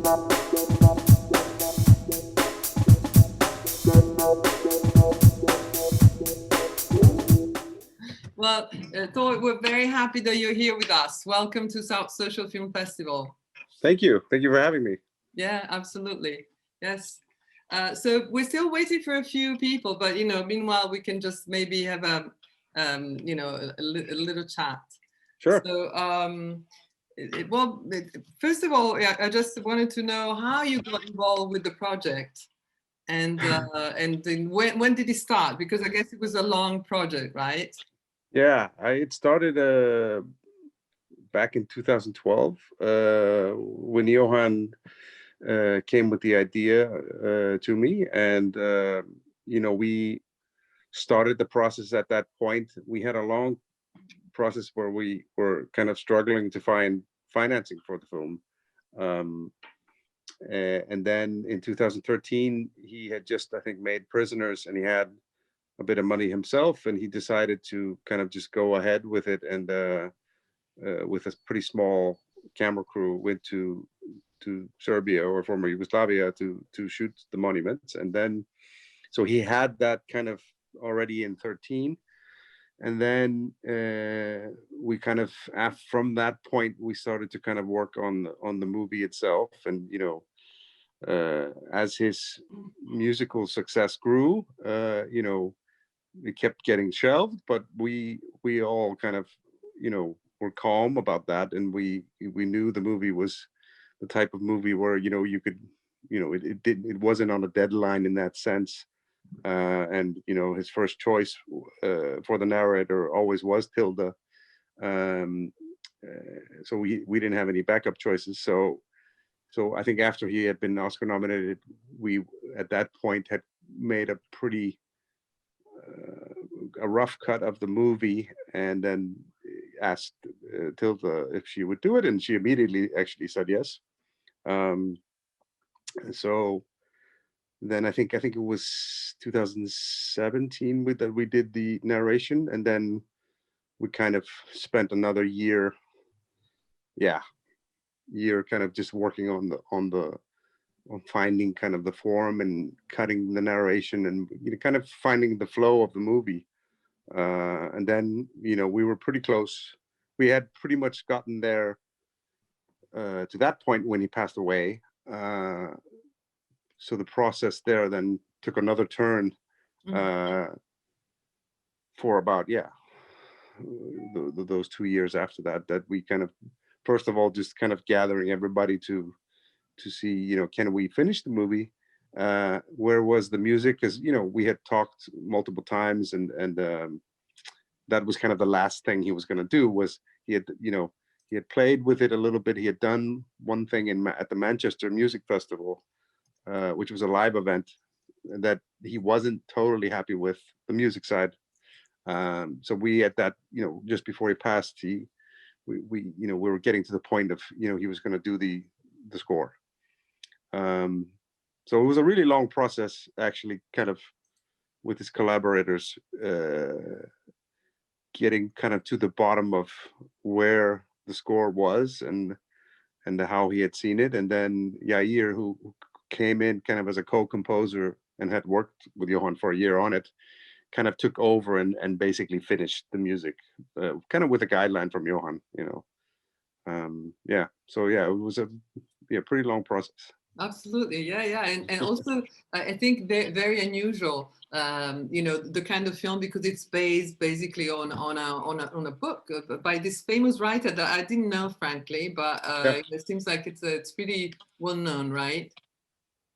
Well, Thor, we're very happy that you're here with us. Welcome to South Social Film Festival. Thank you. Thank you for having me. Yeah, absolutely. Yes. So we're still waiting for a few people, but meanwhile we can just maybe have a little chat. Sure. So, well, first of all, I just wanted to know how you got involved with the project, and then when did it start? Because I guess it was a long project, right? Yeah, it started back in 2012 when Jóhann came with the idea to me, and we started the process at that point. We had a long process where we were kind of struggling to find financing for the film. And then in 2013, he had just, I think, made Prisoners, and he had a bit of money himself, and he decided to kind of just go ahead with it, and with a pretty small camera crew went to Serbia, or former Yugoslavia, to shoot the monuments. And then so he had that kind of already in 13, and then we kind of, from that point, we started to kind of work on the movie itself. And as his musical success grew, it kept getting shelved, but we all kind of were calm about that, and we knew the movie was the type of movie where you could it wasn't on a deadline in that sense. And his first choice for the narrator always was TILDA. So we didn't have any backup choices. So I think after he had been Oscar nominated, we at that point had made a pretty a rough cut of the movie, and then asked TILDA if she would do it, and she immediately actually said yes. So then I think it was 2017 that we did the narration, and then we kind of spent another year kind of just working on finding kind of the form and cutting the narration, and kind of finding the flow of the movie. And then we were pretty close. We had pretty much gotten there to that point when he passed away. So the process there then took another turn for about those 2 years after that we kind of, first of all, just kind of gathering everybody to see, can we finish the movie? Where was the music? Because we had talked multiple times, and that was kind of the last thing he was going to do. Was he had played with it a little bit. He had done one thing at the Manchester Music Festival, which was a live event that he wasn't totally happy with the music side. So we, at that, just before he passed, we were getting to the point of, he was going to do the score. So it was a really long process, actually, kind of with his collaborators, getting kind of to the bottom of where the score was and how he had seen it. And then Jair, who came in kind of as a co-composer and had worked with Jóhann for a year on it, kind of took over and basically finished the music, kind of with a guideline from Jóhann, So it was a pretty long process. Absolutely, yeah, and also I think very unusual, the kind of film, because it's based basically on a book by this famous writer that I didn't know, frankly, but it seems like it's pretty well known, right?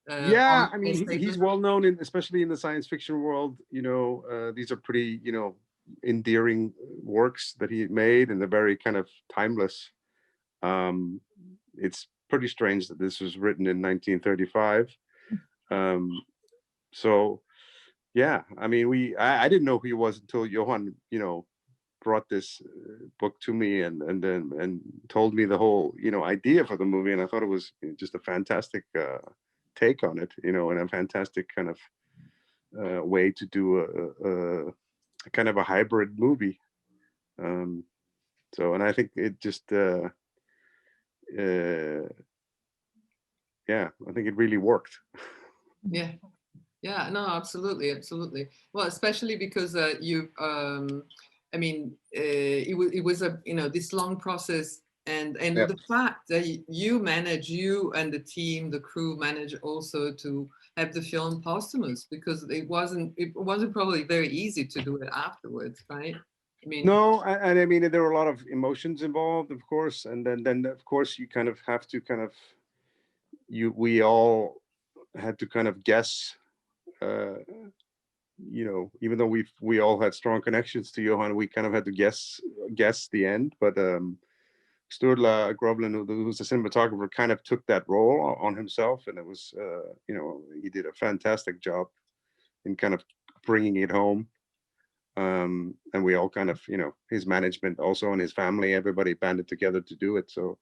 Yeah, I mean, he's well known, especially in the science fiction world. These are pretty endearing works that he made, and they're very kind of timeless. It's pretty strange that this was written in 1935. So yeah, I mean, I didn't know who he was until Jóhann, brought this book to me and told me the whole, idea for the movie. And I thought it was just a fantastic take on it, and a fantastic kind of way to do a kind of a hybrid movie. So, and I think it just, yeah, I think it really worked. Yeah. Yeah, no, absolutely, absolutely. Well, especially because I mean, it was a, you know, this long process, and Yeah. the fact that you and the team, the crew manage also to have the film posthumous, because it wasn't probably very easy to do it afterwards, right? I mean, No, and I mean there were a lot of emotions involved, of course, and then of course you kind of have to kind of we all had to kind of guess. Uh, you know, even though we all had strong connections to Johann, we kind of had to guess the end. But Sturla Groblin, who's the cinematographer, kind of took that role on himself, and it was you know, he did a fantastic job in kind of bringing it home. And we all kind of, you know, his management also and his family, everybody banded together to do it, so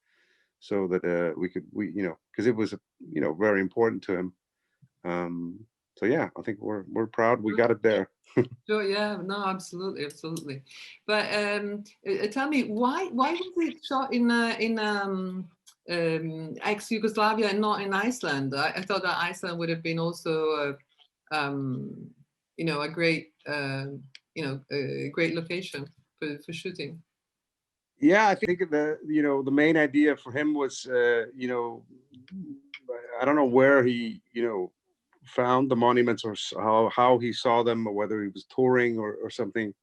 that we you know, because it was, you know, very important to him. So yeah, I think we're proud we got it there. sure, yeah, no, absolutely, absolutely. But tell me, why was it shot in ex-Yugoslavia and not in Iceland? I thought that Iceland would have been also, you know, a great, you know, a great location for shooting. Yeah, I think the, you know, the main idea for him was, you know, I don't know where he, you know, found the monuments, or how he saw them, or whether he was touring or something.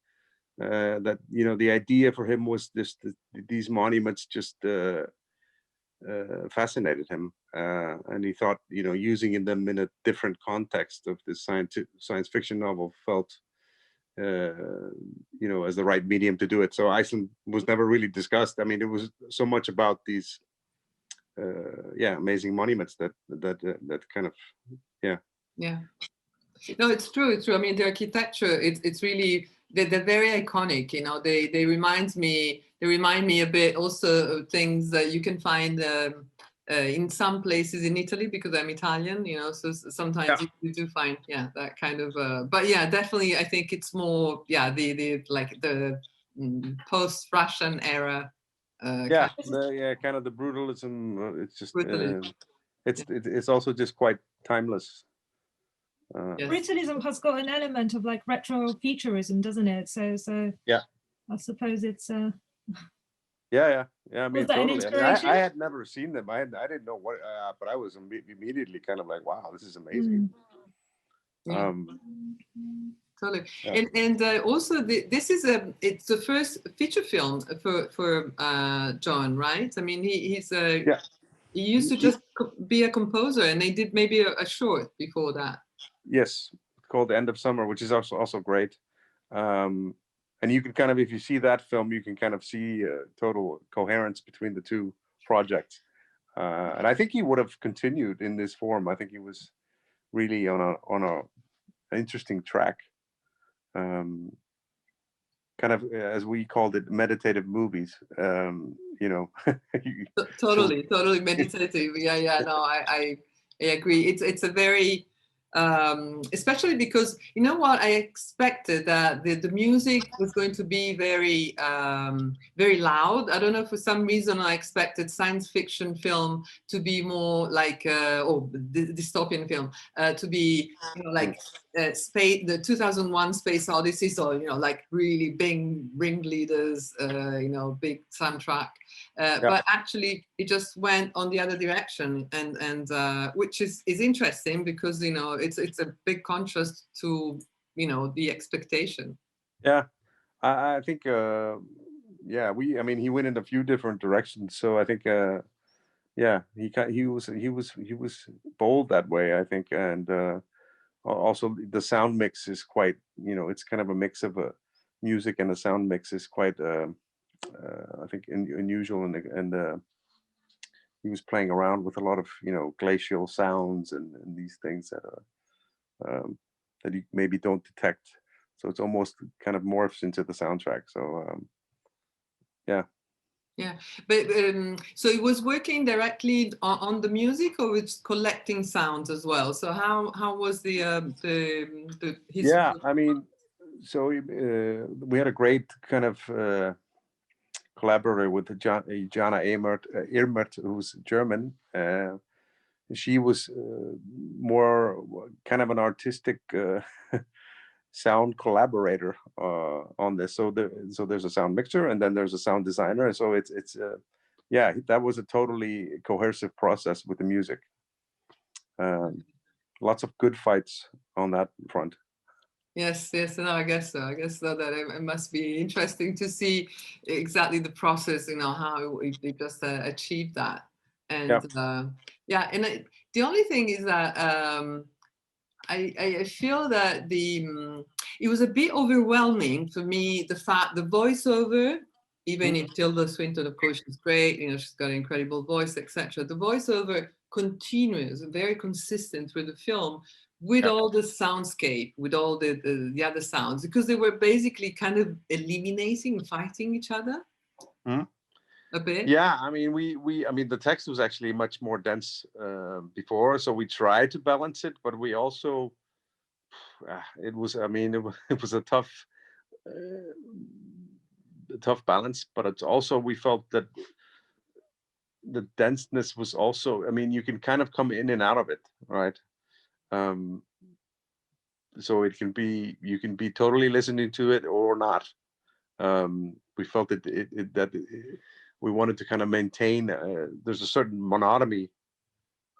That, you know, the idea for him was these monuments just fascinated him, and he thought, you know, using them in a different context of this science fiction novel felt, you know, as the right medium to do it. So Iceland was never really discussed. I mean, it was so much about these, yeah, amazing monuments that kind of, yeah. Yeah. No, it's true. It's true. I mean, the architecture, it's really, they're very iconic. You know, they remind me a bit also of things that you can find in some places in Italy, because I'm Italian. You know, so sometimes Yeah. you do find, yeah, that kind of. But yeah, definitely, I think it's more, yeah, the like the post-Russian era. Yeah, Kind yeah, kind of the brutalism. It's just, of brutally. it's also just quite timeless. Yes. Brutalism has got an element of like retro futurism, doesn't it? So Yeah. I suppose it's Yeah. I mean, was that an totally. I mean, inspiration? I had never seen them. I didn't know what, but I was immediately kind of like, wow, this is amazing. Yeah. Totally. Yeah. And also this is it's the first feature film for John, right? I mean, he's Yeah. he used to just be a composer, and they did maybe a short before that. Yes, it's called The End of Summer, which is also great. And you can kind of, if you see that film, you can kind of see total coherence between the two projects. And I think he would have continued in this form. I think he was really on a an interesting track. Kind of, as we called it, meditative movies. You know. Totally meditative. Yeah. No, I agree. It's a very especially because, you know what, I expected that the music was going to be very very loud. I don't know, for some reason I expected science fiction film to be more like or dystopian film to be, you know, like space, the 2001 Space Odyssey, so, you know, like really big ringleaders, you know, big soundtrack. But actually, it just went on the other direction, and which is interesting, because, you know, it's a big contrast to, you know, the expectation. Yeah, I think, yeah, I mean, he went in a few different directions. So I think, yeah, he was bold that way, I think, and also the sound mix is quite, you know, it's kind of a mix of a music and a sound mix is quite, I think, unusual, and he was playing around with a lot of, you know, glacial sounds and these things that that you maybe don't detect. So it's almost kind of morphs into the soundtrack. So yeah. Yeah, but so it was working directly on the music, or it's collecting sounds as well? So how was the his? Yeah, I mean, so we had a great kind of collaborator with Jana Irmert, who's German, she was more kind of an artistic sound collaborator on this. So there's a sound mixer, and then there's a sound designer. And so it's yeah, that was a totally cohesive process with the music. Lots of good fights on that front. Yes, yes, no, I guess so. I guess so that it must be interesting to see exactly the process, how they just achieved that. And yeah, and the only thing is that I feel that it was a bit overwhelming for me, the voiceover, even if Tilda Swinton, of course, she's great, she's got an incredible voice, etc. The voiceover continues, very consistent through the film, with all the soundscape, with all the other sounds, because they were basically kind of eliminating, fighting each other a bit. Yeah, I mean, I mean, the text was actually much more dense before, so we tried to balance it, but we also, it was a tough balance, but it's also, we felt that the denseness was also, I mean, you can kind of come in and out of it, right? So it can be, you can be totally listening to it or not. We felt that we wanted to kind of maintain, there's a certain monotony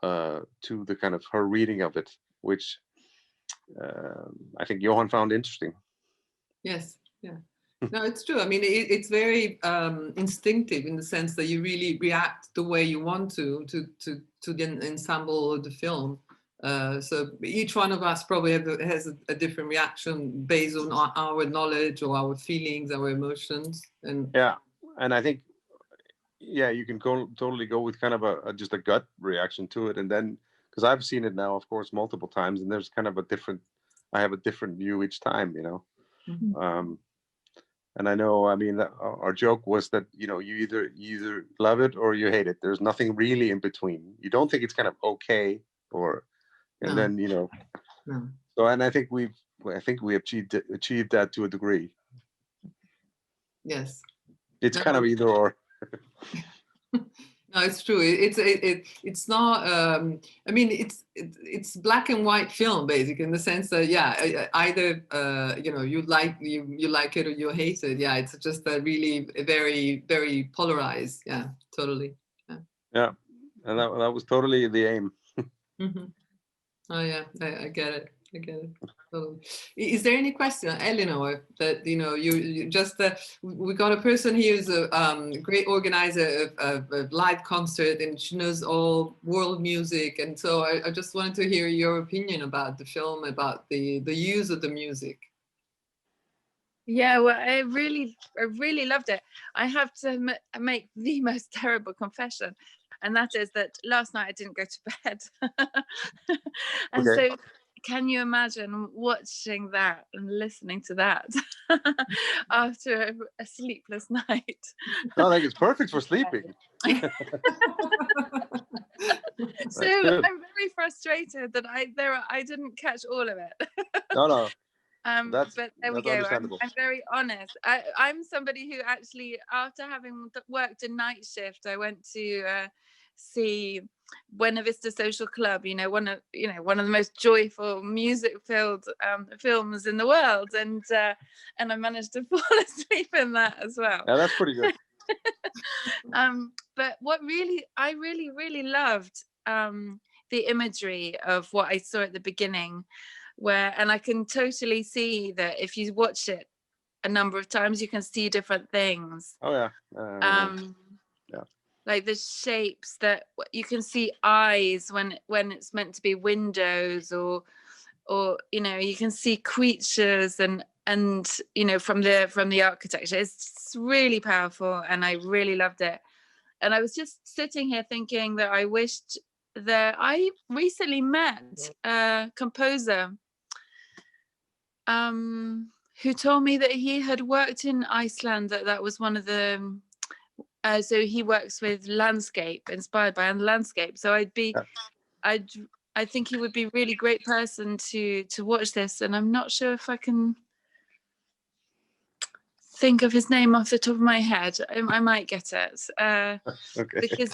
to the kind of her reading of it, which I think Jóhann found interesting. Yes, yeah. No, it's true. I mean, it's very instinctive in the sense that you really react the way you want to the ensemble of the film. So each one of us probably has a different reaction based on our knowledge or our feelings, our emotions. And yeah, and I think, yeah, you can totally go with kind of just a gut reaction to it, and then because I've seen it now, of course, multiple times, and there's kind of I have a different view each time, and I know, I mean, our joke was that, you either love it or you hate it. There's nothing really in between. You don't think it's kind of okay, and then, No. So, and I think we achieved that to a degree. Yes. It's kind of either or. No, it's true. It's not. I mean, it's black and white film, basically, in the sense that either you like it or you hate it. Yeah, it's just a really very, very polarized. Yeah, totally. Yeah, and that was totally the aim. Oh yeah, I get it. I get it. Totally. Is there any question, Eleanor, that you just we got a person here who's a great organizer of live concert, and she knows all world music, and so I just wanted to hear your opinion about the film, about the use of the music. Yeah, well, I really loved it. I have to make the most terrible confession, and that is that last night I didn't go to bed. And so can you imagine watching that and listening to that after a sleepless night? I think it's perfect for sleeping. So I'm very frustrated that I didn't catch all of it. No. But there we go. I'm very honest. I'm somebody who actually, after having worked a night shift, I went to see Buena Vista Social Club. One of the most joyful, music-filled films in the world, and I managed to fall asleep in that as well. Yeah, that's pretty good. But what I really loved the imagery of what I saw at the beginning. And I can totally see that if you watch it a number of times, you can see different things. Oh yeah. Yeah. Like the shapes that you can see eyes when it's meant to be windows, or you can see creatures and from the architecture. It's really powerful, and I really loved it. And I was just sitting here thinking that I wished that I recently met a composer who told me that he had worked in Iceland, that was one of the so he works with landscape, inspired by landscape. So I think he would be a really great person to watch this, and I'm not sure if I can think of his name off the top of my head. I might get it. Okay. Because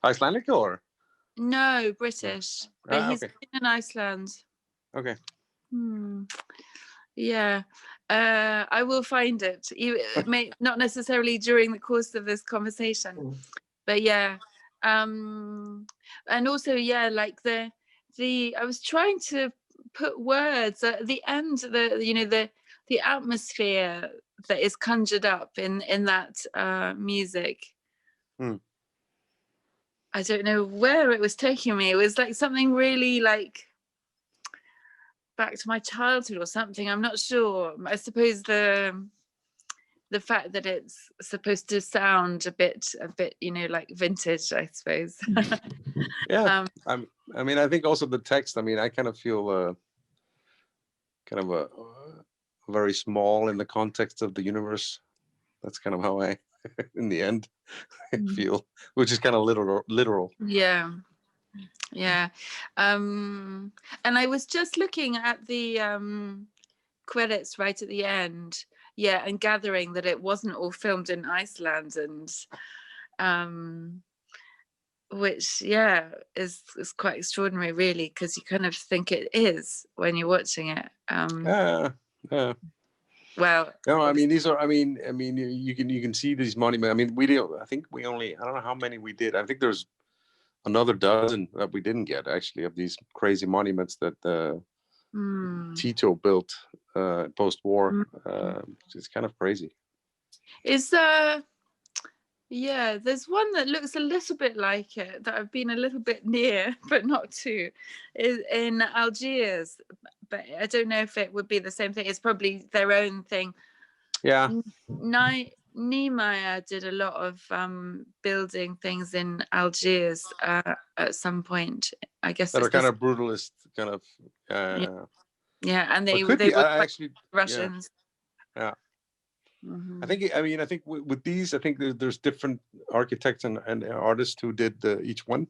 Icelandic or? No, British, but he's Okay. been in Iceland. Okay. Yeah, I will find it. It may not necessarily during the course of this conversation, but yeah, and also yeah, like the I was trying to put words at the end, the atmosphere that is conjured up in that music. I don't know where it was taking me. It was like something really like back to my childhood or something. I'm not sure. I suppose the fact that it's supposed to sound a bit, like vintage, I suppose. Yeah. I mean, I think also the text. I mean, I kind of feel kind of a very small in the context of the universe. That's kind of how I, in the end, feel, which is kind of literal. Yeah. And I was just looking at the credits right at the end, and gathering that it wasn't all filmed in Iceland, and which is quite extraordinary, really, because you kind of think it is when you're watching it. Well, no, I mean, these are, I mean, you can see these monuments. I mean, I don't know how many we did. I think there's another dozen that we didn't get, actually, of these crazy monuments that Tito built post-war. It's kind of crazy. Is there's one that looks a little bit like it that I've been a little bit near, but not too, is in Algiers, but I don't know if it would be the same thing. It's probably their own thing. Yeah. Niemeyer did a lot of building things in Algiers at some point, I guess. That are kind of brutalist, kind of. And they could were actually Russians. Yeah. I think with these, I think there's different architects and artists who did each one.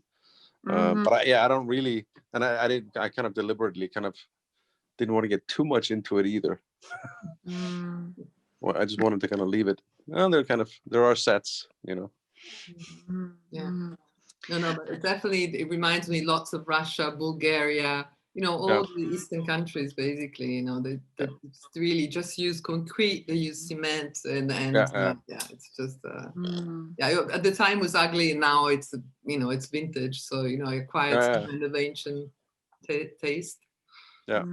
But I don't really, and I kind of deliberately kind of didn't want to get too much into it either. Well, I just wanted to kind of leave it. Well, there are sets, Yeah. No, but definitely it reminds me lots of Russia, Bulgaria, all the Eastern countries, basically, they really just use concrete, they use cement, and it's just, at the time it was ugly, and now it's, it's vintage. So, I acquired some kind of ancient taste. Yeah.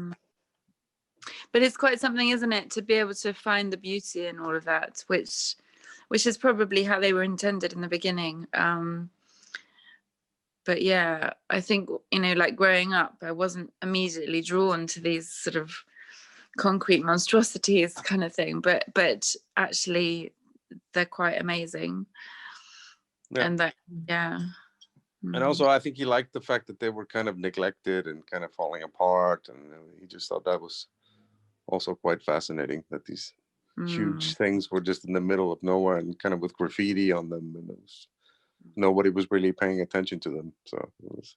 But it's quite something, isn't it, to be able to find the beauty in all of that, which is probably how they were intended in the beginning. But yeah, I think, like growing up, I wasn't immediately drawn to these sort of concrete monstrosities kind of thing, but actually they're quite amazing. And that, And also, I think he liked the fact that they were kind of neglected and kind of falling apart, and he just thought that was also quite fascinating, that these huge things were just in the middle of nowhere and kind of with graffiti on them, and nobody was really paying attention to them. So it was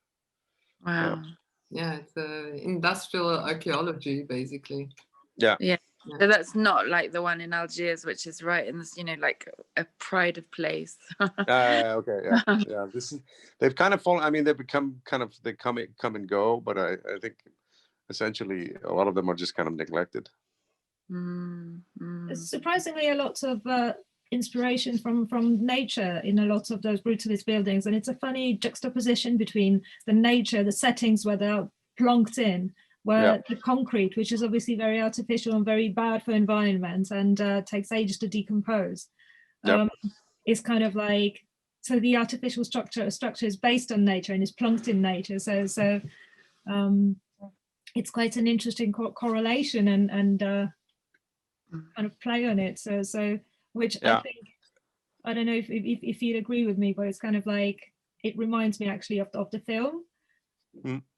it's industrial archaeology, basically. So that's not like the one in Algiers, which is right in this, like a pride of place. This is, they've kind of fallen. I mean, they've become they come and go, but I think essentially a lot of them are just kind of neglected. Surprisingly, a lot of inspiration from nature in a lot of those brutalist buildings, and it's a funny juxtaposition between the nature, the settings where they're plonked in, where the concrete, which is obviously very artificial and very bad for environment and takes ages to decompose, is kind of like, so the artificial structure is based on nature and is plonked in nature. So it's quite an interesting correlation and kind of play on it. So which I think, I don't know if you'd agree with me, but it's kind of like, it reminds me actually of the film,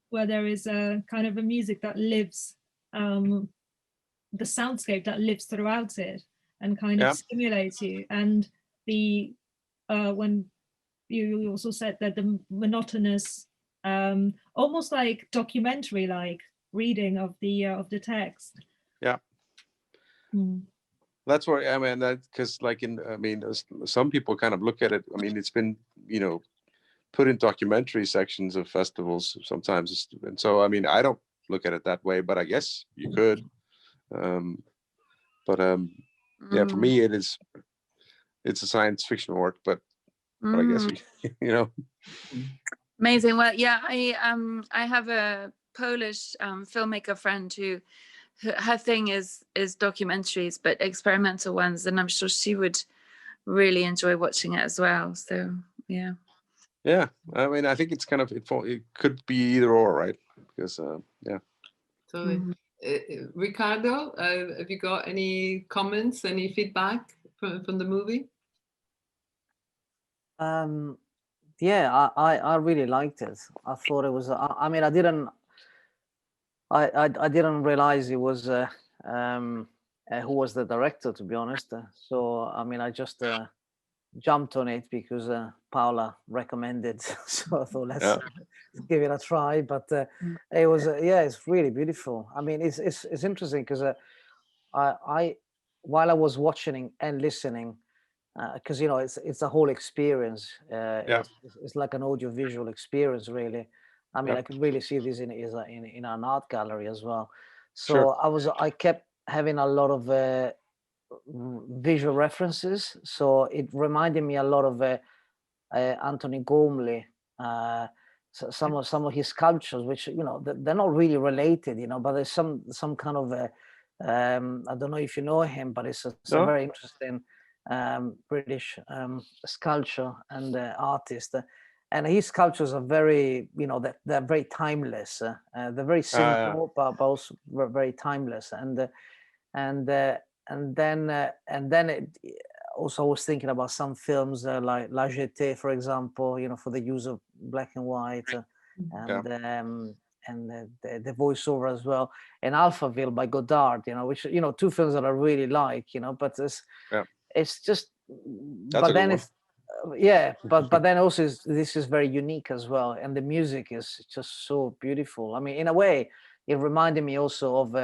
where there is a kind of a music that lives, the soundscape that lives throughout it and kind of stimulates you. And the when you also said that the monotonous, almost like documentary like reading of the text. That's where, I mean, that because like some people kind of look at it. I mean, it's been put in documentary sections of festivals sometimes. And so, I mean, I don't look at it that way, but I guess you could. Yeah, for me, it's a science fiction work, but I guess, you know. Amazing. Well, yeah, I have a Polish filmmaker friend who her thing is documentaries, but experimental ones, and I'm sure she would really enjoy watching it as well. So yeah. Yeah, I mean, I think it's kind of it could be either or, right? Because yeah. Totally. Ricardo, have you got any comments, any feedback from the movie? Yeah, I really liked it. I thought it was. I mean, I didn't realize it was who was the director, to be honest. So I mean, I just jumped on it because Paula recommended. So I thought let's give it a try. But it was yeah, it's really beautiful. I mean, it's interesting because I while I was watching and listening. Because you know it's a whole experience. It's like an audio-visual experience, really. I mean, I could really see this in an art gallery as well. So I kept having a lot of visual references. So it reminded me a lot of Anthony Gormley. Some of his sculptures, which you know they're not really related, you know, but there's some kind of I don't know if you know him, but it's a very interesting. British sculpture and artist, and his sculptures are very, you know, they're very timeless. They're very simple, but also very timeless. And then it, also I was thinking about some films like La Jetée, for example, you know, for the use of black and white, and the voiceover as well, and Alphaville by Godard, you know, which, you know, two films that I really like, you know, but it's just, but then it's but then also this is very unique as well, and the music is just so beautiful. I mean, in a way, it reminded me also of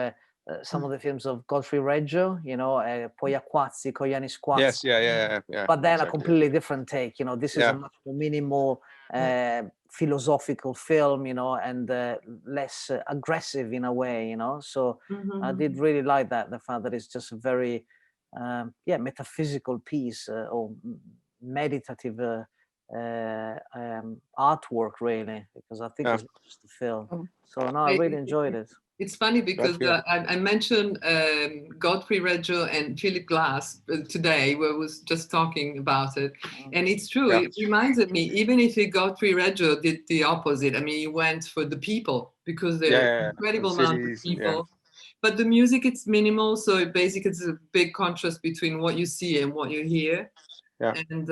some of the films of Godfrey Reggio, you know, Poi Acquazzi, Cogliani Squazzi. Yes, But then a completely different take, you know. This is a much more minimal, philosophical film, you know, and less aggressive in a way, you know. So I did really like that, the fact that it's just a very metaphysical piece or meditative artwork, really, because I think it's just a film. So no, I really enjoyed it. It's funny because I mentioned Godfrey Reggio and Philip Glass today, where I was just talking about it. And it's true, it reminded me, even if Godfrey Reggio did the opposite, I mean, he went for the people, because there are incredible amount of people. But the music, it's minimal, so basically it's a big contrast between what you see and what you hear. And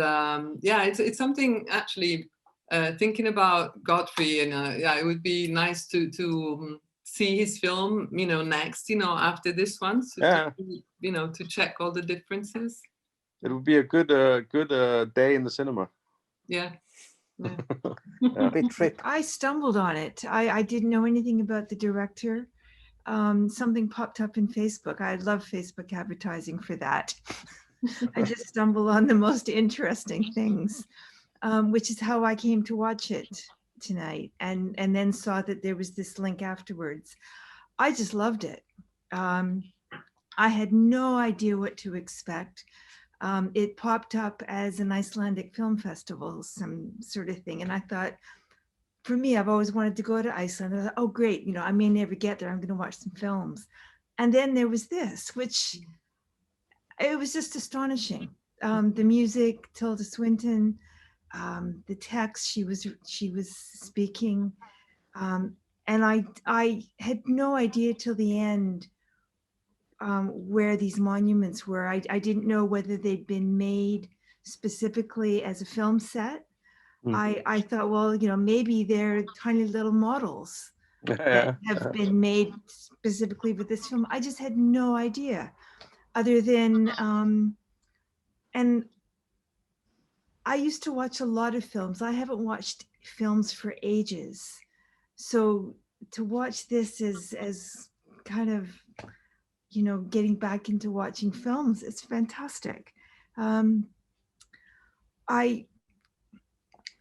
it's something actually thinking about Godfrey, and it would be nice to see his film, you know, next, you know, after this one, so to, you know, to check all the differences. It would be a good day in the cinema. Big trip. I stumbled on it. I didn't know anything about the director. Something popped up in Facebook. I love Facebook advertising for that. I just stumbled on the most interesting things, which is how I came to watch it tonight, and then saw that there was this link afterwards. I just loved it. I had no idea what to expect. It popped up as an Icelandic film festival, some sort of thing, and I thought, for me, I've always wanted to go to Iceland. I thought, oh great, you know, I may never get there, I'm going to watch some films. And then there was this, which it was just astonishing. The music, Tilda Swinton, the text she was speaking, and I had no idea till the end where these monuments were. I didn't know whether they'd been made specifically as a film set. I thought, well, you know, maybe they're tiny little models that have been made specifically for this film. I just had no idea, other than, and I used to watch a lot of films. I haven't watched films for ages. So to watch this as kind of, you know, getting back into watching films, it's fantastic.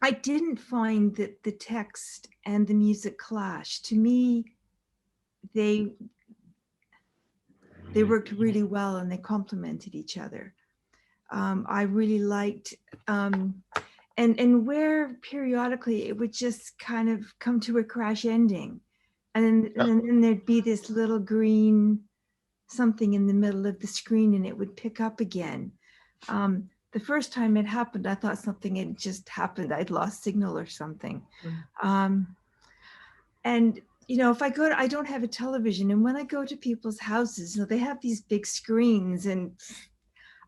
I didn't find that the text and the music clashed. To me, they worked really well and they complemented each other. I really liked, and where periodically it would just kind of come to a crash ending. And then there'd be this little green something in the middle of the screen and it would pick up again. The first time it happened, I thought something had just happened. I'd lost signal or something. And you know, if I go to, I don't have a television, and when I go to people's houses, you know, they have these big screens, and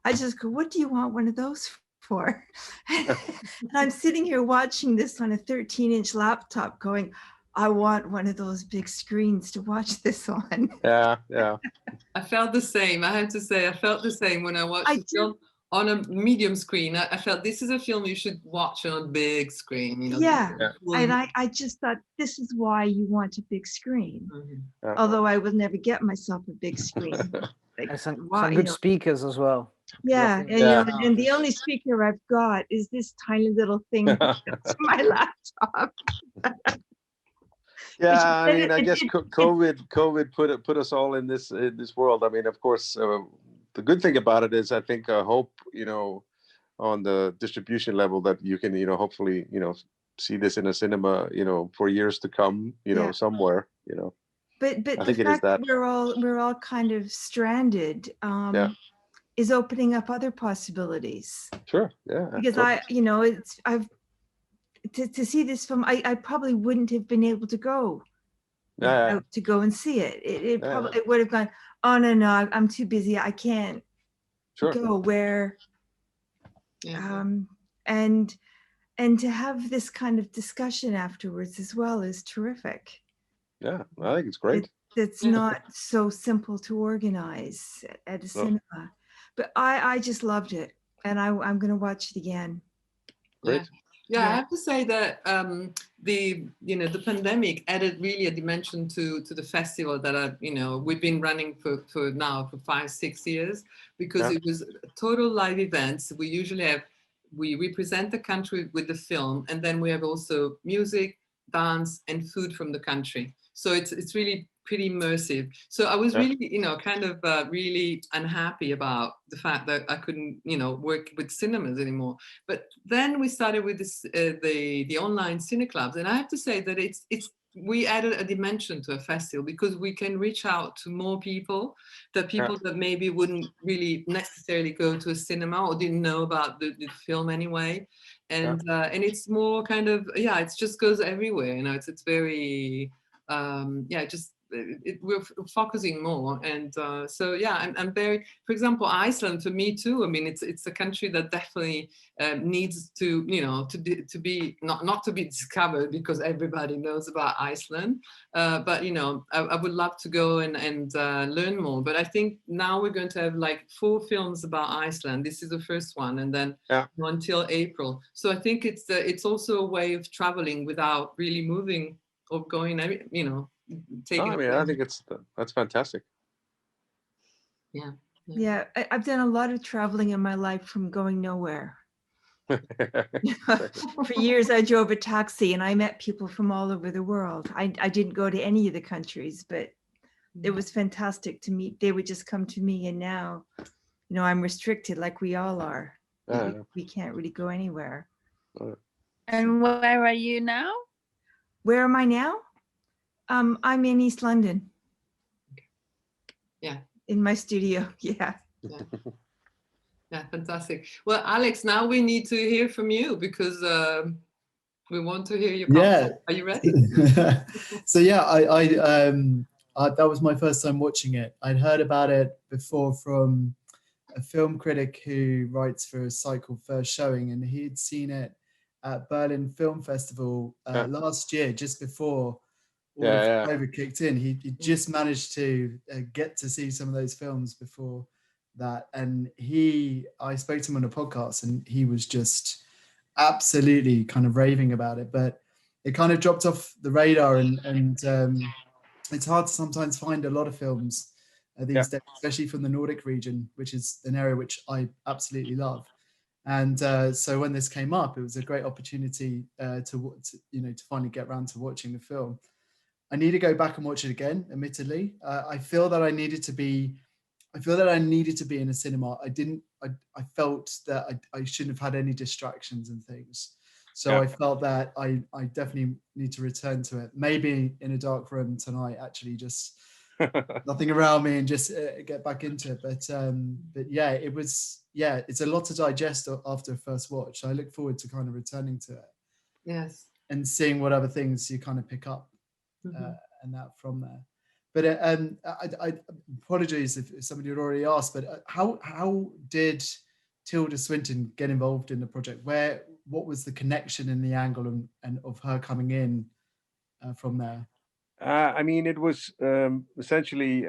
I just go, what do you want one of those for? And I'm sitting here watching this on a 13-inch laptop going, I want one of those big screens to watch this on. Yeah, yeah. I felt the same. I have to say, I felt the same when I watched the film on a medium screen. I felt this is a film you should watch on a big screen. You know, yeah. And I just thought, this is why you want a big screen. Yeah. Although I will never get myself a big screen. Like, And some why, good you know, speakers as well. yeah, think- and, you know, and the only speaker I've got is this tiny little thing to my laptop. Yeah, I mean, I guess COVID put us all in this world. I mean, of course, the good thing about it is, I think, hope, you know, on the distribution level, that you can, you know, hopefully, you know, see this in a cinema, you know, for years to come, you know, somewhere, you know. But I the think it is fact that. we're all kind of stranded is opening up other possibilities. Sure, yeah. Because totally. you know, to see this film, I probably wouldn't have been able to go out to go and see it. It probably it would have gone, oh no, I'm too busy, I can't go where. And to have this kind of discussion afterwards as well is terrific. Yeah, I think it's great. It's not so simple to organize at a cinema, but I just loved it, and I'm going to watch it again. Great. Yeah, I have to say that the pandemic added really a dimension to the festival that we've been running for 5-6 years, because it was total live events. We represent the country with the film, and then we have also music, dance, and food from the country. So it's really pretty immersive. So I was really, kind of really unhappy about the fact that I couldn't, work with cinemas anymore. But then we started with this, the online Cineclubs, and I have to say that we added a dimension to a festival, because we can reach out to more people, that maybe wouldn't really necessarily go to a cinema or didn't know about the film anyway. And it's more kind of, it just goes everywhere. It's very, we're focusing more. And I'm very, for example, Iceland, for me too, I mean, it's a country that definitely needs to, to be, not to be discovered, because everybody knows about Iceland. But, I would love to go and learn more. But I think now we're going to have like 4 films about Iceland. This is the first one, and then until April. So I think it's also a way of traveling without really moving or going, taking. I think that's fantastic. Yeah, I've done a lot of traveling in my life from going nowhere. For years, I drove a taxi and I met people from all over the world. I didn't go to any of the countries, but it was fantastic to meet. They would just come to me, and now, I'm restricted like we all are. We can't really go anywhere. And where are you now? Where am I now? I'm in East London. Yeah. In my studio. Yeah. Yeah, fantastic. Well, Alex, now we need to hear from you, because we want to hear your comments. Are you ready? So I that was my first time watching it. I'd heard about it before from a film critic who writes for a site called First Showing, and he'd seen it at Berlin Film Festival last year, just before all of COVID kicked in. He just managed to get to see some of those films before that, and I spoke to him on a podcast, and he was just absolutely kind of raving about it. But it kind of dropped off the radar, and it's hard to sometimes find a lot of films these days, especially from the Nordic region, which is an area which I absolutely love. And so when this came up, it was a great opportunity to finally get around to watching the film. I need to go back and watch it again, admittedly. I feel that I needed to be in a cinema. I felt that I shouldn't have had any distractions and things. So I felt that I definitely need to return to it. Maybe in a dark room tonight, actually, just nothing around me and just get back into it. But yeah, it's a lot to digest after a first watch. So I look forward to kind of returning to it. Yes. And seeing what other things you kind of pick up and that from there. But I apologies if somebody had already asked, but how did Tilda Swinton get involved in the project? What was the connection and the angle and of her coming in from there? I mean, it was essentially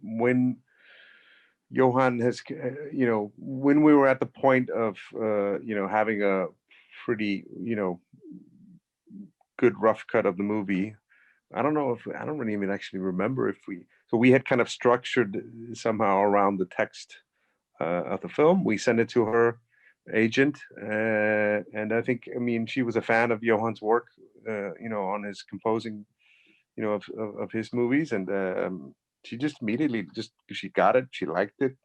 when Jóhann has, when we were at the point of, having a pretty, good rough cut of the movie. I don't really even actually remember so we had kind of structured somehow around the text of the film. We sent it to her agent, and I think, she was a fan of Jóhann's work, on his composing, of his movies, and she just immediately she got it, she liked it,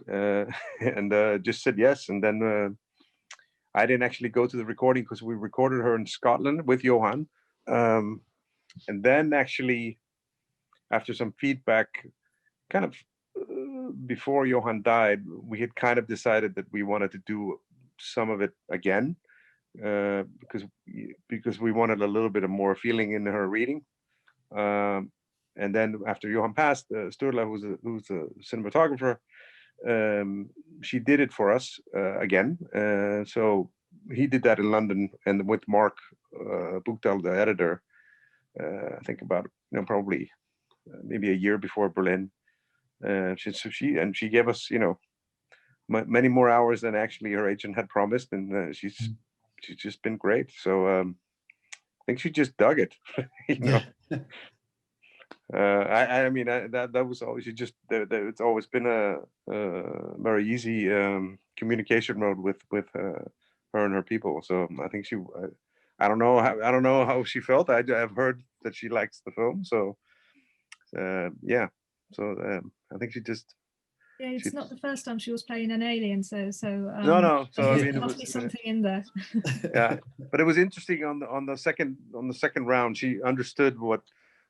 and just said yes. And then I didn't actually go to the recording because we recorded her in Scotland with Jóhann. And then actually, after some feedback, kind of before Jóhann died, we had kind of decided that we wanted to do some of it again, because we wanted a little bit of more feeling in her reading. And then after Jóhann passed, Sturla, who's a cinematographer, she did it for us again. So he did that in London, and with Mark Buchdahl, the editor, I think about probably maybe a year before Berlin. She gave us many more hours than actually her agent had promised, and she's just been great. So I think she just dug it. That was always it's always been a very easy communication mode with her and her people. So I think I don't know how she felt. I've heard that she likes the film. So yeah. So I think she just. Yeah, it's not the first time she was playing an alien, so no. So there must be something in there. Yeah, but it was interesting on the second round. She understood what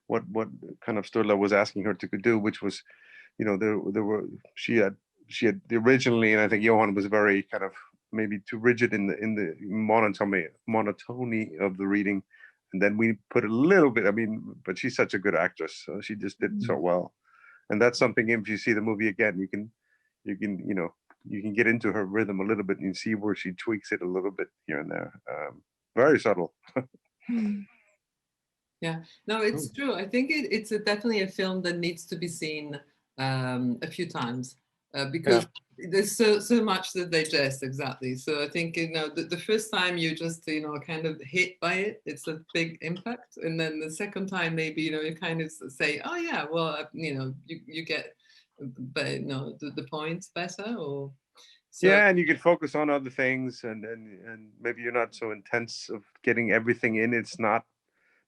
kind of Sturla was asking her to do, which was, she had originally, and I think Jóhann was very kind of maybe too rigid in the monotony of the reading, and then we put a little bit. But she's such a good actress, so she just did so well, and that's something. If you see the movie again, you can get into her rhythm a little bit and see where she tweaks it a little bit here and there. Very subtle. Yeah, no, it's true. I think it's definitely a film that needs to be seen a few times because there's so much to digest. Exactly. So I think the first time you just kind of hit by it, it's a big impact, and then the second time maybe you kind of say, oh yeah, well you get, but the points better, or. So, yeah, and you can focus on other things, and maybe you're not so intense of getting everything in. It's not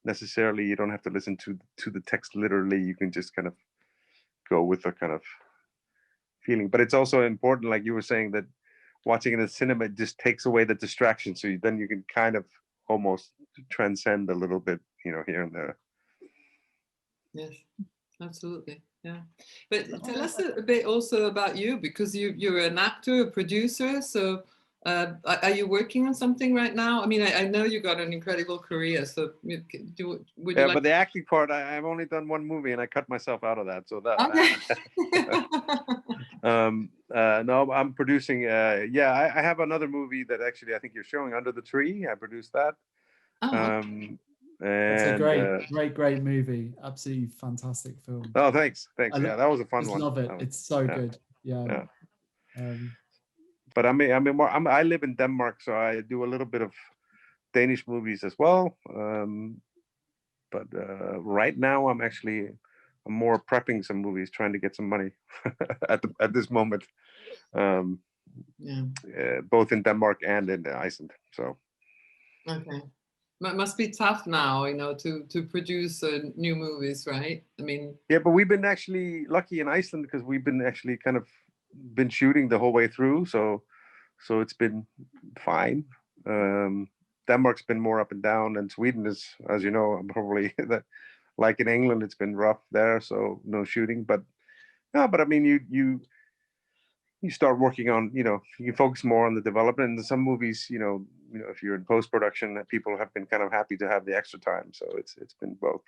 necessarily, you don't have to listen to the text literally. You can just kind of go with a kind of feeling. But it's also important, like you were saying, that watching in the cinema just takes away the distraction. So then you can kind of almost transcend a little bit, here and there. Yes, absolutely. Yeah, but tell us a bit also about you, because you're an actor, a producer. So are you working on something right now? I know you got an incredible career. So would you like? But the acting part, I've only done one movie, and I cut myself out of that. So that. Okay. No, I'm producing. I have another movie that actually I think you're showing, Under the Tree. I produced that. It's a great movie. Absolutely fantastic film. Oh, thanks. Yeah, that was a fun one. I love it. It's so good. Yeah. But I live in Denmark, so I do a little bit of Danish movies as well. But right now I'm more prepping some movies, trying to get some money at this moment. both in Denmark and in Iceland. So. Okay. It must be tough now, you know, to produce new movies, right? I mean. Yeah, but we've been actually lucky in Iceland because we've been actually kind of been shooting the whole way through. So it's been fine. Denmark's been more up and down, and Sweden is, as you know, probably that, like in England, it's been rough there. So no shooting, but no, but I mean, you start working on, you know, you focus more on the development. And some movies, you know, if you're in post-production, people have been kind of happy to have the extra time. So it's been both.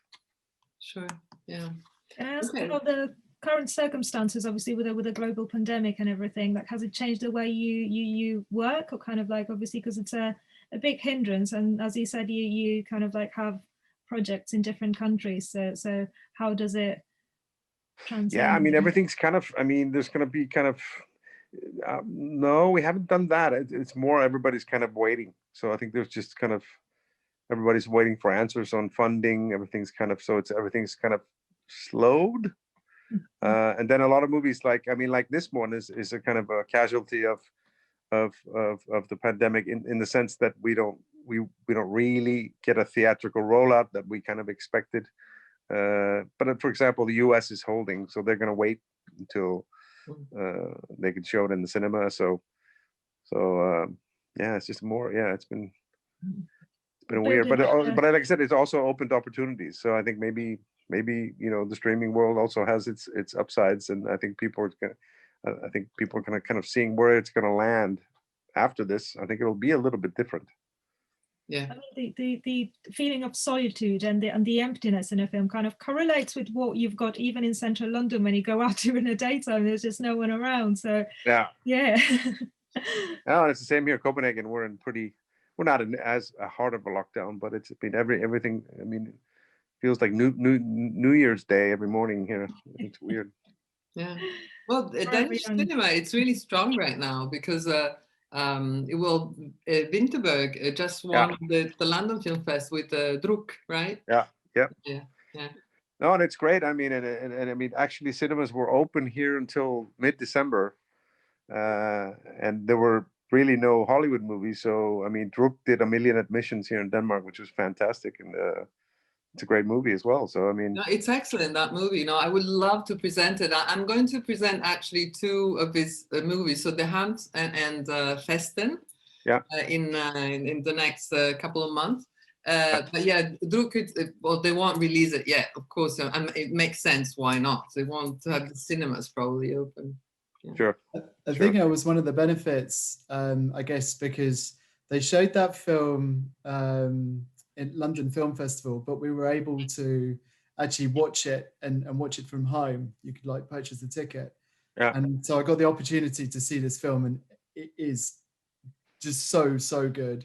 Sure. Yeah. Can I ask Okay. about the current circumstances, obviously with a global pandemic and everything, like has it changed the way you work, or kind of like, obviously because it's a big hindrance, and as you said, you kind of like have projects in different countries, so how does it translate? Yeah, I mean, everything's kind of, I mean, there's going to be kind of, no, we haven't done that. It's more everybody's kind of waiting. So I think there's just kind of, everybody's waiting for answers on funding. Everything's kind of, so everything's kind of slowed. And then a lot of movies, like, I mean, like this one is a kind of a casualty of the pandemic in the sense that we don't really get a theatrical rollout that we kind of expected. But for example, the US is holding, so they're going to wait until they can show it in the cinema. So yeah, it's just more, yeah, it's been weird, but like I said, it's also opened opportunities. So I think maybe, you know, the streaming world also has its upsides, and I think people are gonna kind of seeing where it's gonna land after this. I think it'll be a little bit different. Yeah, I mean, the feeling of solitude and the emptiness in a film kind of correlates with what you've got even in central London when you go out during the daytime. There's just no one around. So yeah. No, it's the same here in Copenhagen. We're not in as hard of a lockdown, but it's been everything. I mean, it feels like New Year's Day every morning here. It's weird. Yeah. Well, Danish cinema, it's really strong right now because Winterberg just won the London Film Fest with Druk, right? Yeah. No, and it's great. I mean, and I mean, actually, cinemas were open here until mid-December, and there were really no Hollywood movies. So, I mean, Druk did 1 million admissions here in Denmark, which was fantastic, and it's a great movie as well. So, I mean, no, it's excellent, that movie. You know, I would love to present it. I'm going to present actually 2 of his movies, so The Hunt and Festen, in the next couple of months. But yeah, Druk, well, they won't release it yet, of course. It makes sense. Why not? They want to have the cinemas probably open. Yeah. Sure. I think that was one of the benefits, I guess, because they showed that film in London Film Festival, but we were able to actually watch it and watch it from home. You could like purchase the ticket. Yeah. And so I got the opportunity to see this film, and it is just so good.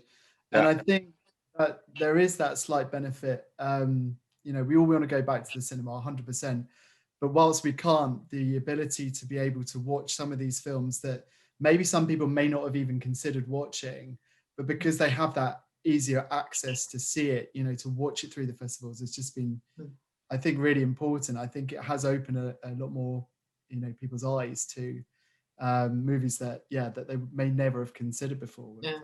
Yeah. And I think that there is that slight benefit. You know, we all want to go back to the cinema 100%. But whilst we can't, the ability to be able to watch some of these films that maybe some people may not have even considered watching, but because they have that easier access to see it, you know, to watch it through the festivals, it's just been, I think, really important. I think it has opened a lot more, you know, people's eyes to movies that they may never have considered before. Yeah.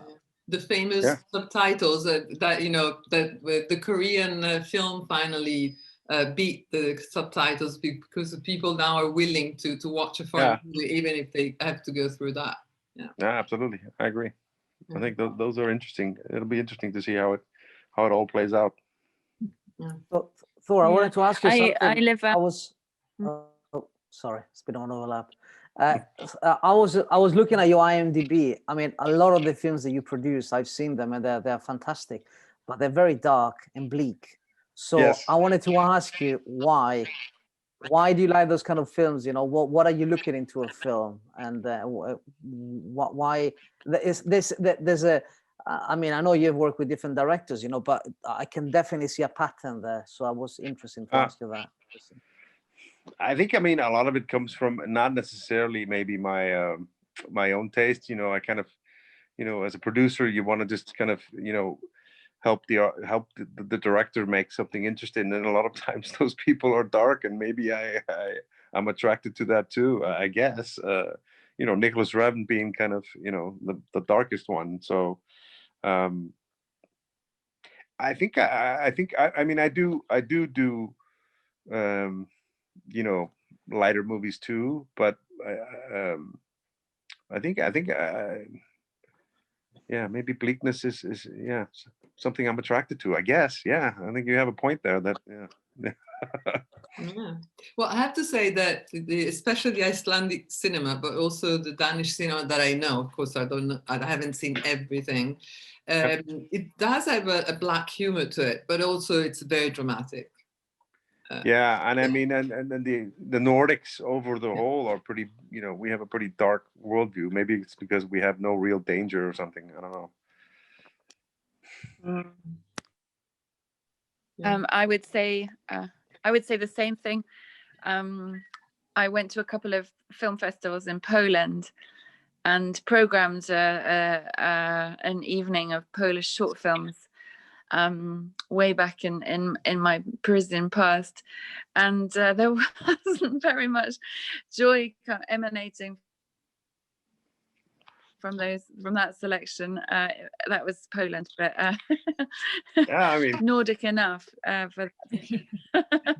The famous subtitles that you know, that the Korean film finally beat the subtitles because the people now are willing to watch a foreign movie, even if they have to go through that. Yeah, absolutely. I agree. I think those are interesting. It'll be interesting to see how it all plays out. Yeah. So, Thor, I wanted to ask you something. I live. Sorry, it's been on overlap. I was looking at your IMDb. I mean, a lot of the films that you produce, I've seen them, and they're fantastic, but they're very dark and bleak. So I wanted to ask you why do you like those kind of films? You know, what are you looking into a film, and why there's a I mean, I know you've worked with different directors, you know, but I can definitely see a pattern there. So I was interested to ask you that. I think, I mean, a lot of it comes from not necessarily maybe my my own taste. You know, I kind of, you know, as a producer, you want to just kind of, you know, help the director make something interesting, and a lot of times those people are dark, and maybe I'm attracted to that too, I guess. You you know, Nicholas Reven being kind of, you know, the darkest one. So I think I mean I do you know, lighter movies too, but I think yeah, maybe bleakness is yeah, something I'm attracted to, I guess. Yeah, I think you have a point there. That yeah. Yeah. Well, I have to say that especially the Icelandic cinema, but also the Danish cinema that I know, of course, I haven't seen everything. It does have a black humor to it, but also it's very dramatic. Yeah, and I mean, and the Nordics over the whole are pretty, you know, we have a pretty dark worldview. Maybe it's because we have no real danger or something. I don't know. I would say the same thing. I went to a couple of film festivals in Poland and programmed an evening of Polish short films way back in my Parisian past, and there wasn't very much joy emanating from that selection. That was Poland, but yeah, I mean, Nordic enough for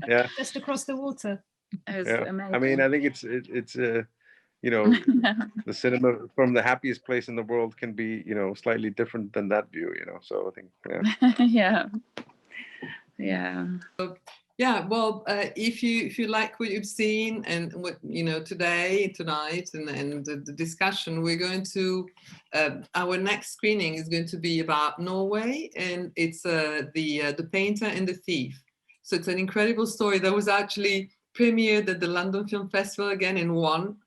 yeah, just across the water. It was yeah. amazing. I mean, I think it's you know, the cinema from the happiest place in the world can be, you know, slightly different than that view, you know. So I think yeah. Yeah. Yeah, well, if you like what you've seen and what, you know, tonight and the discussion, we're going to our next screening is going to be about Norway, and it's the Painter and the Thief. So it's an incredible story that was actually premiered at the London Film Festival again and won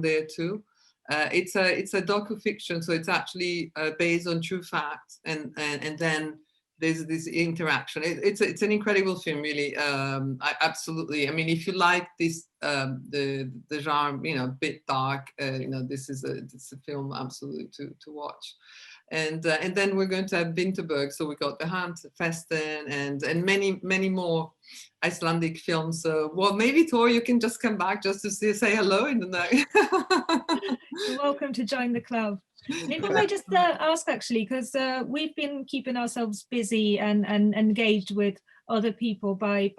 there too. It's a docu-fiction, so it's actually based on true facts, and then there's this interaction. It's an incredible film, really. Absolutely. I mean, if you like this, the genre, you know, a bit dark, you know, this is a film absolutely to watch. And then we're going to have Vinterberg. So we got The Hunt, Festen, and many more Icelandic films. So, well, maybe Thor, you can just come back just to say hello in the night. You're welcome to join the club. Maybe I just ask actually, because we've been keeping ourselves busy and engaged with other people by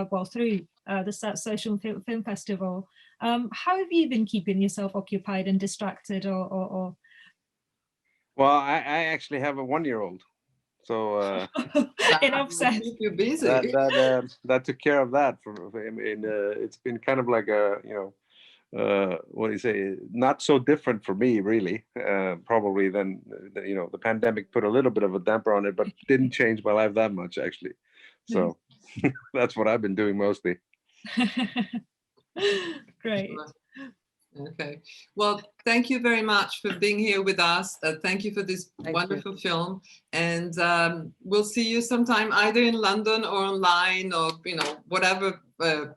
well, through the Social Film Festival. How have you been keeping yourself occupied and distracted, or? Well, I actually have a 1-year-old, so enough said. You're busy. That took care of that. It's been kind of like a, you know, what do you say? Not so different for me, really. Probably then, you know, the pandemic put a little bit of a damper on it, but didn't change my life that much, actually. So that's what I've been doing mostly. Great. Okay. Well, thank you very much for being here with us. Thank you for this wonderful film. And we'll see you sometime either in London or online, or, you know, whatever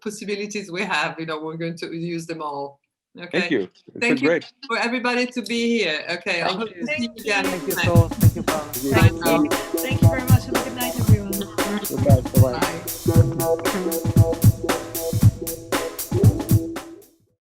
possibilities we have, you know, we're going to use them all. Okay. Thank you. Thank you great. for everybody to be here. Okay. I hope to see you again. Thank you, Thor. Thank you, Paula. Thank you.